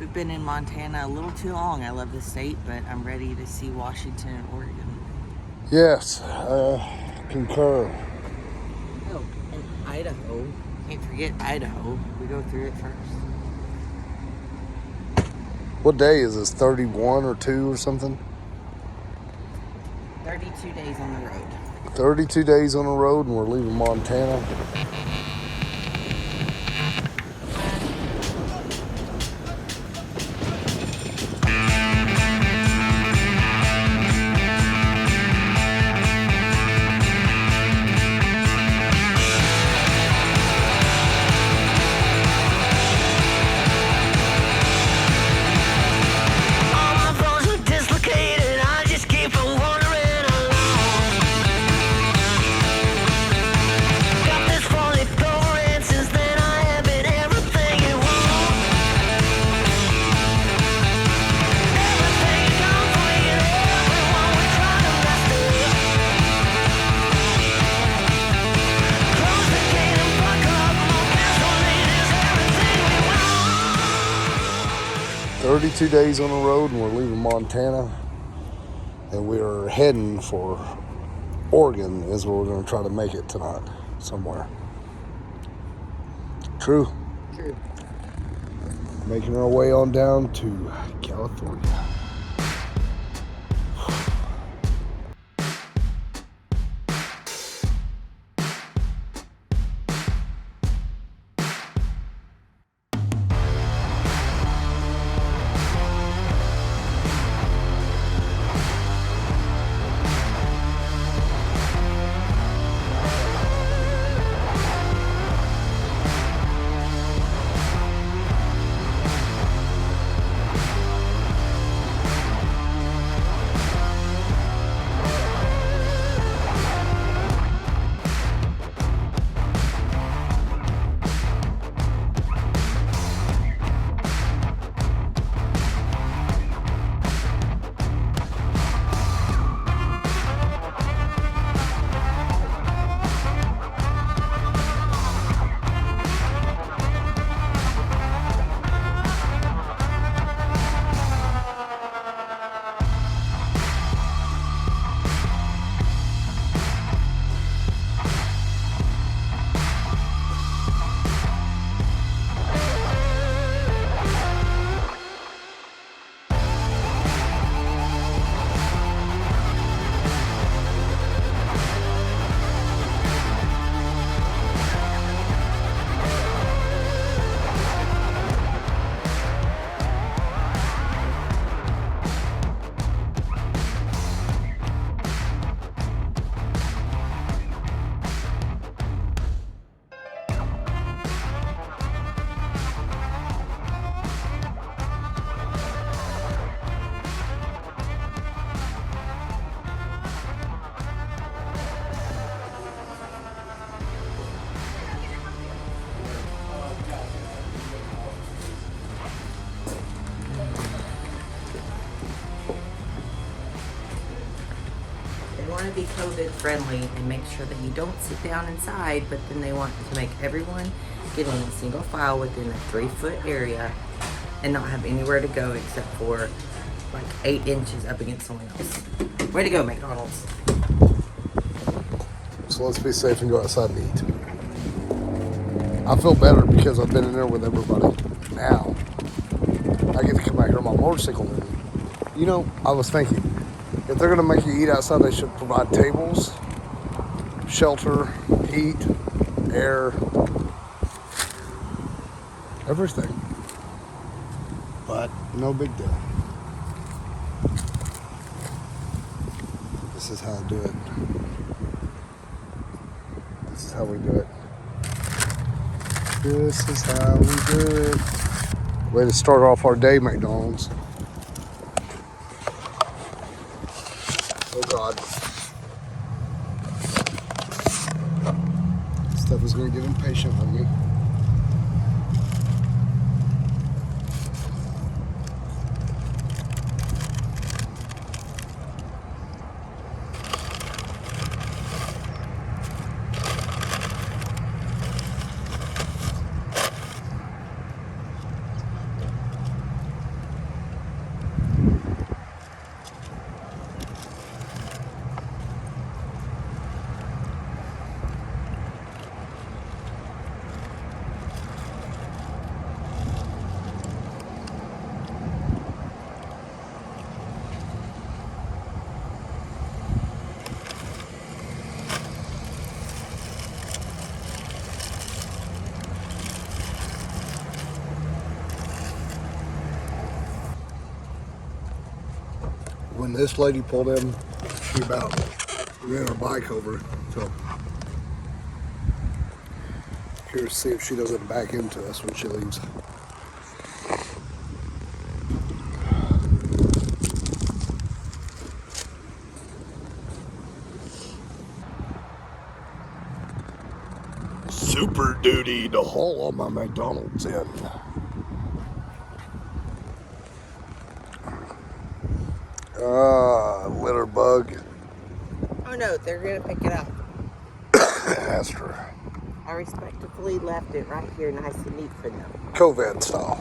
We've been in Montana a little too long. I love the state, but I'm ready to see Washington and Oregon. Yes, concur. Oh, and Idaho. Can't forget Idaho. We go through it first. What day is this? 31 or 2 or something? 32 days on the road. 32 days on the road, and we're leaving Montana. Two days on the road, and we're leaving Montana, and we are heading for Oregon is where we're going to try to make it tonight somewhere. True. Making our way on down to California. want to be COVID friendly and make sure that you don't sit down inside, but then they want to make everyone get in a single file within a 3-foot area and not have anywhere to go except for like 8 inches up against someone else. Way to go, McDonald's. So let's be safe and go outside and eat. I feel better because I've been in there with everybody. Now, I get to come back here on my motorcycle. You know, I was thinking, if they're going to make you eat outside, they should provide tables, shelter, heat, air, everything. But no big deal. This is how I do it. This is how we do it. This is how we do it. Way to start off our day, McDonald's. Oh God. Stuff is going to get impatient with me. this lady pulled in. She about ran her bike over. So curious to see if she doesn't back into us when she leaves. Super duty to haul all my McDonald's in. Litter bug. Oh no, they're gonna pick it up. That's true. I respectfully left it right here, nice and neat for them. COVID style.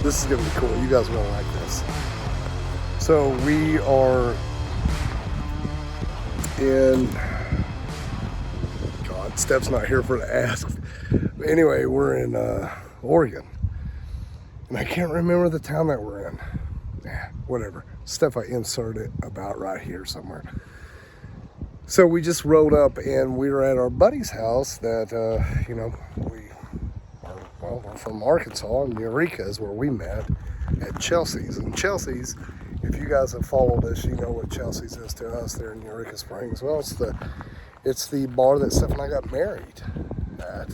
This is gonna be cool. You guys are gonna like this. So we are in, God, Steph's not here for to ask. But anyway, we're in Oregon. And I can't remember the town that we're in. Whatever. Steph, I inserted about right here somewhere. So we just rode up and we were at our buddy's house that, you know, we're from Arkansas, and Eureka is where we met at Chelsea's. And Chelsea's, if you guys have followed us, you know what Chelsea's is to us there in Eureka Springs. Well, it's the bar that Steph and I got married at.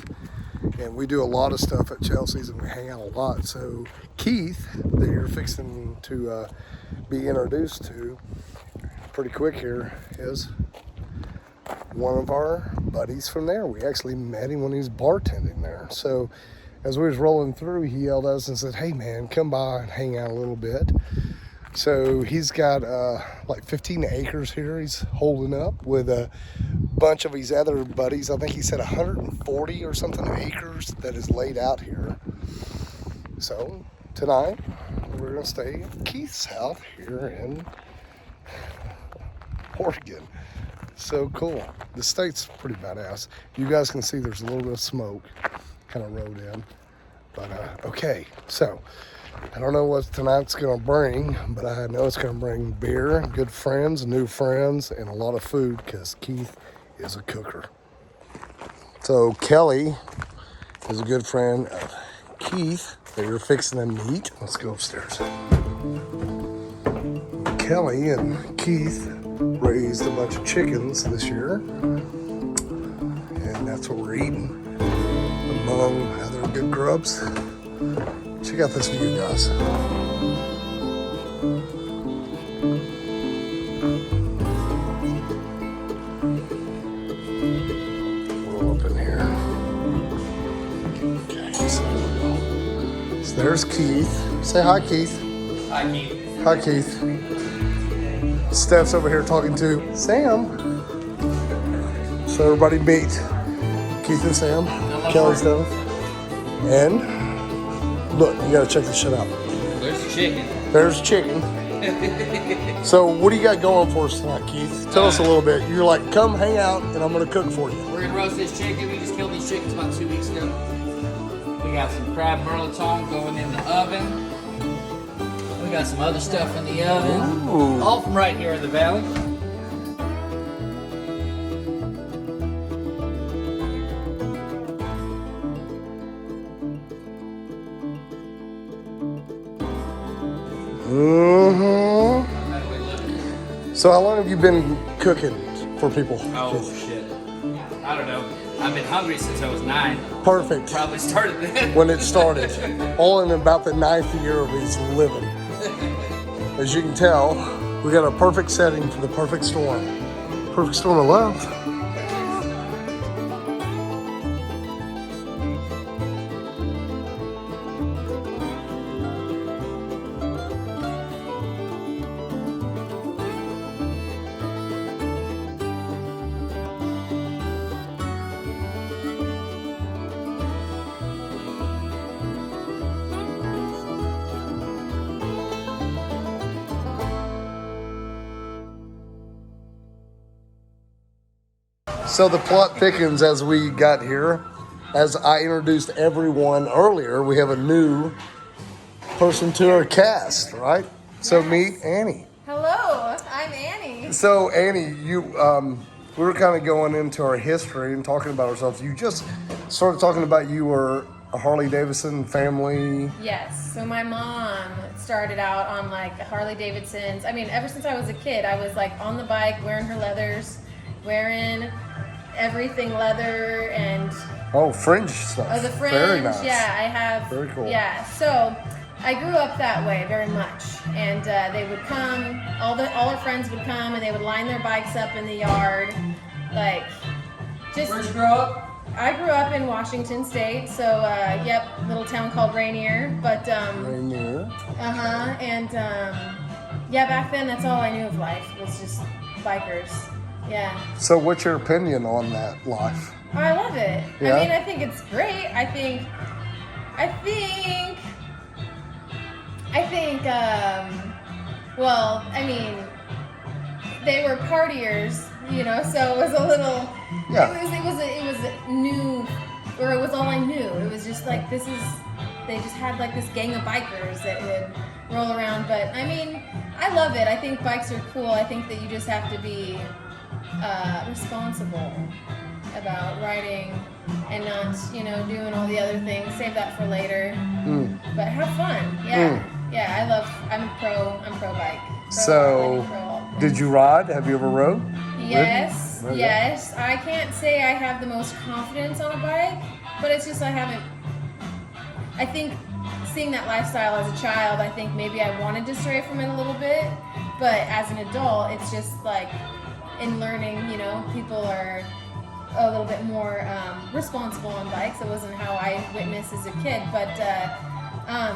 And we do a lot of stuff at Chelsea's and we hang out a lot. So Keith, that you're fixing to be introduced to pretty quick here, is one of our buddies from there. We actually met him when he was bartending there. So as we was rolling through, he yelled at us and said, "Hey man, come by and hang out a little bit." So he's got like 15 acres here he's holding up with a bunch of his other buddies. I think he said 140 or something acres that is laid out here. So tonight we're gonna stay at Keith's house here in Oregon. So cool. The state's pretty badass. You guys can see there's a little bit of smoke kind of rode in. But okay, so I don't know what tonight's gonna bring, but I know it's gonna bring beer, good friends, new friends, and a lot of food because Keith is a cooker. So Kelly is a good friend of Keith. They're fixing to meet. Let's go upstairs. Kelly and Keith raised a bunch of chickens this year, and that's what we're eating. Among other good grubs. Check out this view, guys. Roll up in here. Okay, so there's Keith. Say hi, Keith. Hi, Keith. Hi, Keith. Steph's over here talking to Sam. So everybody meet. Keith and Sam, Kelly's done. And look, you gotta check this shit out. There's chicken. There's chicken. So what do you got going for us tonight, Keith? Tell us a little bit. You're like, come hang out and I'm gonna cook for you. We're gonna roast this chicken. We just killed these chickens about 2 weeks ago. We got some crab mirliton going in the oven. We got some other stuff in the oven. Ooh. All from right here in the valley. So how long have you been cooking for people? Oh shit. I don't know. I've been hungry since I was 9. Perfect. Probably started then. When it started. All in about the 9th year of his living. As you can tell, we got a perfect setting for the perfect storm. Perfect storm of love. So the plot thickens as we got here. As I introduced everyone earlier, we have a new person to our cast, right? So meet Annie. Hello, I'm Annie. So Annie, you, we were kind of going into our history and talking about ourselves. You just started talking about you were a Harley Davidson family. Yes, so my mom started out on like Harley Davidsons. I mean, ever since I was a kid, I was like on the bike, wearing her leathers, wearing everything leather and Oh, fringe stuff. oh, the fringe. Very nice. Yeah, I have. Very cool. Yeah, so I grew up that way very much, and they would come. All our friends would come, and they would line their bikes up in the yard, like just. Where'd you grow up? I grew up in Washington State, so yep, little town called Rainier, but Rainier. and yeah, back then that's all I knew of life was just bikers. Yeah. So what's your opinion on that life? Oh, I love it. Yeah? I mean, I think it's great. I think, well, I mean, they were partiers, you know, so it was a little, Yeah. it was new, or it was all I knew. It was just like, they just had like this gang of bikers that would roll around. But I mean, I love it. I think bikes are cool. I think that you just have to be responsible about riding and not, you know, doing all the other things. Save that for later. But have fun. Yeah. Yeah, I'm pro bike. So, did you ride? Have you ever rode? Yes, Ridden? yes. I can't say I have the most confidence on a bike, but it's just I think seeing that lifestyle as a child, I think maybe I wanted to stray from it a little bit, but as an adult, it's just like in learning, you know, people are a little bit more responsible on bikes. It wasn't how I witnessed as a kid, but I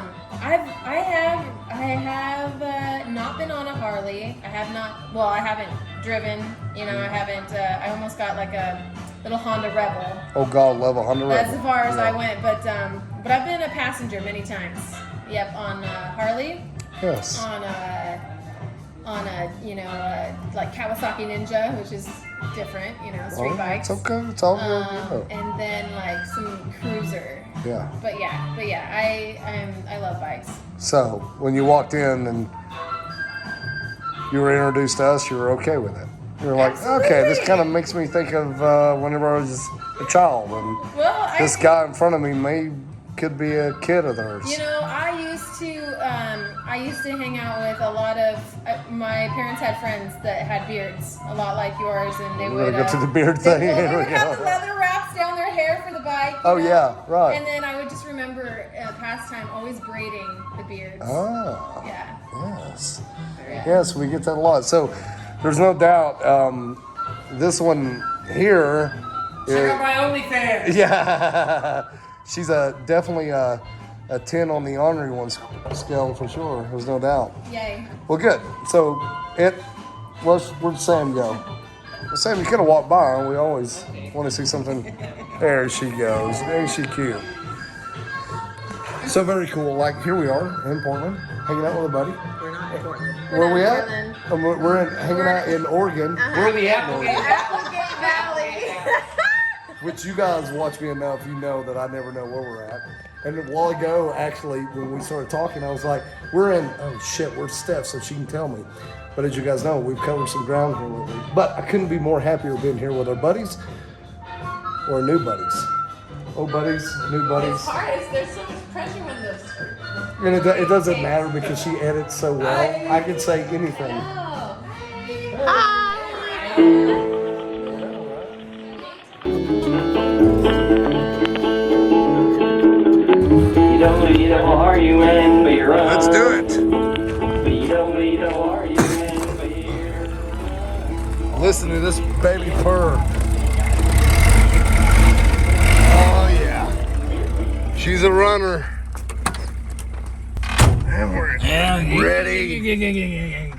have not been on a Harley. I haven't driven, you know, I almost got like a little Honda Rebel. Oh God, love a Honda Rebel. That's as far as I went, but I've been a passenger many times. Yep, on Harley. Yes. On a you know like Kawasaki Ninja, which is different, you know, street bikes. It's okay. It's all good. And then like some cruiser. Yeah. But yeah, I love bikes. So when you walked in and you were introduced to us, you were okay with it. You were like, okay, this kind of makes me think of whenever I was a child, and this guy in front of me could be a kid of theirs. You know, I used to hang out with a lot of my parents had friends that had beards, a lot like yours, and they would get to the beard thing. They would have the leather wraps down their hair for the bike. Oh know? yeah, right. And then I would just remember pastime always braiding the beards. Oh. Yeah. Yes. Yeah. Yes, we get that a lot. So there's no doubt this one here. Check out my OnlyFans. Yeah. She's definitely a 10 on the Ornery One scale for sure. There's no doubt. Yay. Well, good. So where'd Sam go? Well, Sam, you could have walked by. We always want to see something There she goes. Ain't she cute? So very cool. Like, here we are in Portland, hanging out with a buddy. We're not in Portland. Where we at? Portland. Hanging out in Oregon. Where are we at in Oregon? Applegate Valley. Which you guys watch me enough, you know that I never know where we're at. And a while ago, actually, when we started talking, I was like, where's Steph, so she can tell me. But as you guys know, we've covered some ground here lately. But I couldn't be more happier being here with our buddies or new buddies. Old buddies, new buddies. It's hard. There's so much pressure when this. And it doesn't matter because she edits so well. I can say anything. You don't are you in, but you're on. Let's do it. But you don't are you in, but you're. Listen to this baby purr. Oh yeah. She's a runner. And we're ready.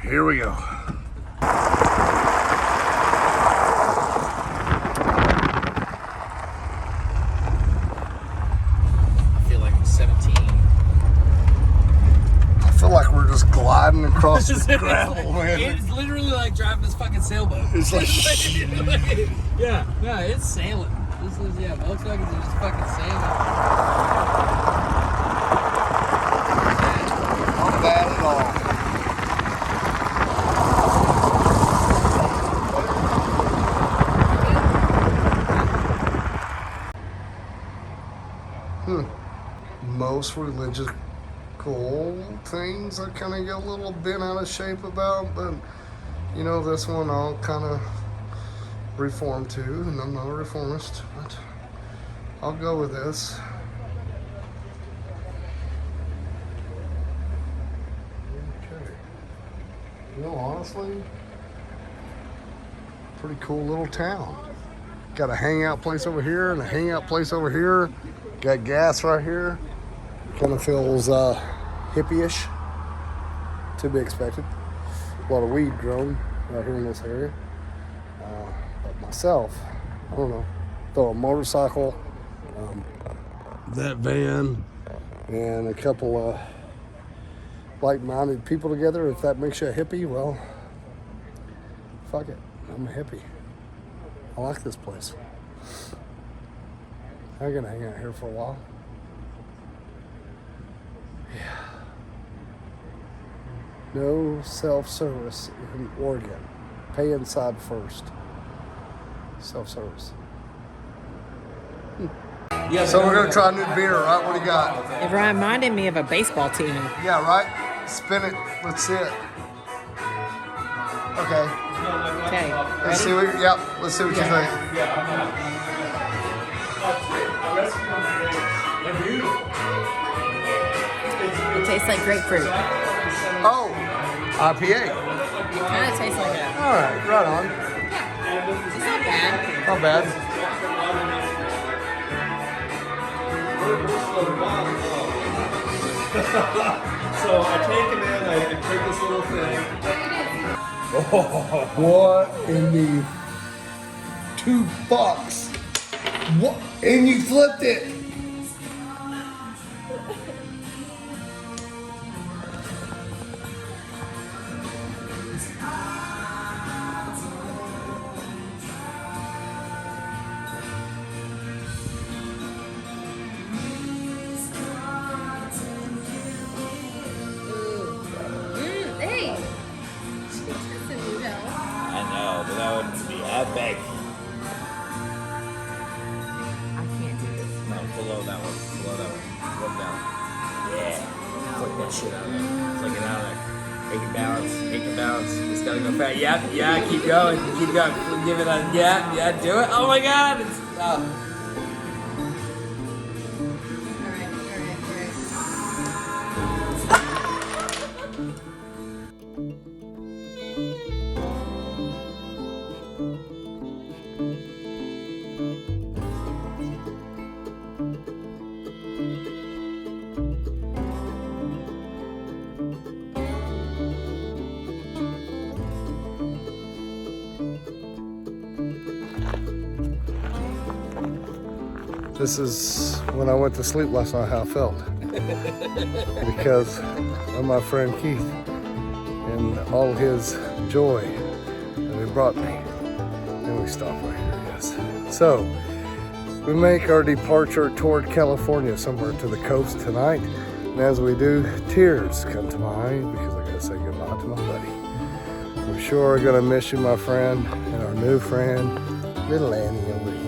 Here we go. I feel like I'm 17. I feel like we're just gliding across the gravel, man. It's literally like driving this fucking sailboat. It's like yeah, no, it's sailing. This is, Volkswagens are just fucking sailing. not bad at all. Most religious things I kind of get a little bent out of shape about, but you know, this one I'll kind of reform to, and I'm not a reformist, but I'll go with this. Okay. You know, honestly, pretty cool little town. Got a hangout place over here and a hangout place over here. Got gas right here. Kind of feels hippie-ish, to be expected. A lot of weed grown right here in this area. But myself, I don't know, throw a motorcycle, that van, and a couple of like-minded people together. If that makes you a hippie, well, fuck it, I'm a hippie. I like this place. I'm gonna hang out here for a while. Yeah. No self-service in Oregon. Pay inside first. Self-service. So we're gonna try a new beer, right? What do you got? It reminded me of a baseball team. Yeah, right? Spin it. Let's see it. Okay. Okay, Let's see ready? what. Yep. Let's see what you think. It tastes like grapefruit. Oh, IPA. It kind of tastes like that. All right, right on. It's not bad. Not bad. So I take it in, I take this little thing. What in the two bucks? What? And you flipped it. Hey! She tested you, though. I know, but that wouldn't be epic. I can't do this. No, below that one. Below that one. Look down. Yeah. Flick that shit out of there. Flick it out of there. Make it balance. Make it balance. It's gotta go fast. Yep, yeah, keep going. Keep going. Give it a, yeah, do it. Oh my god! It's, oh. This is when I went to sleep last night how I felt. Because of my friend Keith and all his joy that he brought me. And we stop right here, yes. So, we make our departure toward California, somewhere to the coast tonight. And as we do, tears come to my eyes because I gotta say goodbye to my buddy. We're sure gonna miss you, my friend, and our new friend, little Annie over here.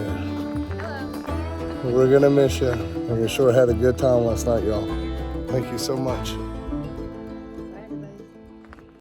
We're gonna miss you, and we sure had a good time last night, y'all. Thank you so much.